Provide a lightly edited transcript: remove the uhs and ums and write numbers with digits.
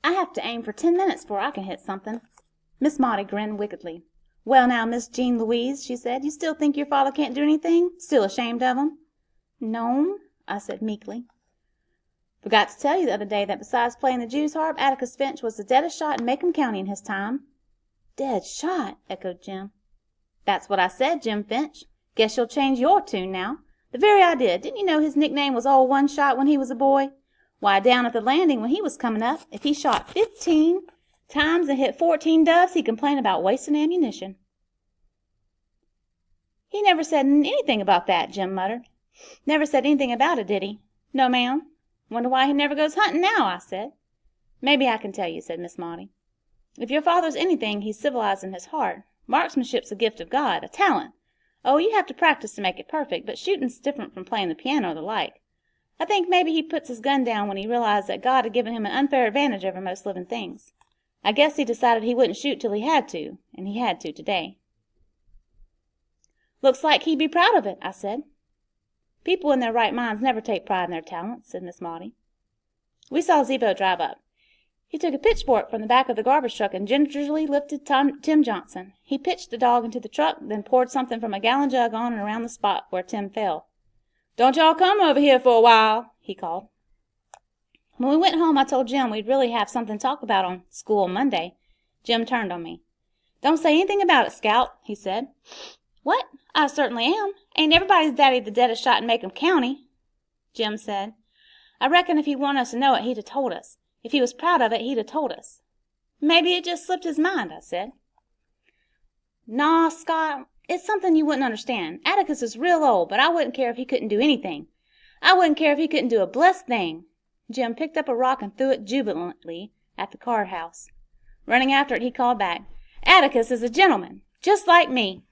I have to aim for 10 minutes before I can hit something." Miss Maudie grinned wickedly. "Well now, Miss Jean Louise," she said, "you still think your father can't do anything? Still ashamed of him?" "No'm," I said meekly. "Forgot to tell you the other day that besides playing the Jew's harp, Atticus Finch was the deadest shot in Macomb County in his time." "Dead shot!" echoed Jim. "That's what I said, Jim Finch. Guess you'll change your tune now. The very idea! Didn't you know his nickname was Old One Shot when he was a boy? Why, down at the landing when he was coming up, if he shot 15 times and hit 14 doves, he'd complain about wasting ammunition." "He never said anything about that," Jim muttered. "Never said anything about it, did he?" "No, ma'am." "Wonder why he never goes hunting now," I said. "Maybe I can tell you," said Miss Maudie. "If your father's anything, he's civilized in his heart. Marksmanship's a gift of God, a talent. Oh, you have to practice to make it perfect, but shooting's different from playing the piano or the like. I think maybe he puts his gun down when he realized that God had given him an unfair advantage over most living things. I guess he decided he wouldn't shoot till he had to, and he had to today." "Looks like he'd be proud of it," I said. "People in their right minds never take pride in their talents," said Miss Maudie. We saw Zebo drive up. He took a pitchfork from the back of the garbage truck and gingerly lifted Tim Johnson. He pitched the dog into the truck, then poured something from a gallon jug on and around the spot where Tim fell. "Don't y'all come over here for a while," he called. When we went home I told Jim we'd really have something to talk about on school Monday. Jim turned on me. "Don't say anything about it, Scout," he said. "What? I certainly am. Ain't everybody's daddy the deadest shot in Macomb County?" Jim said, "I reckon if he'd wanted us to know it, he'd have told us. If he was proud of it, he'd have told us." "Maybe it just slipped his mind," I said. "Naw, Scott, it's something you wouldn't understand. Atticus is real old, but I wouldn't care if he couldn't do anything. I wouldn't care if he couldn't do a blessed thing." Jim picked up a rock and threw it jubilantly at the card house. Running after it, he called back, "Atticus is a gentleman, just like me."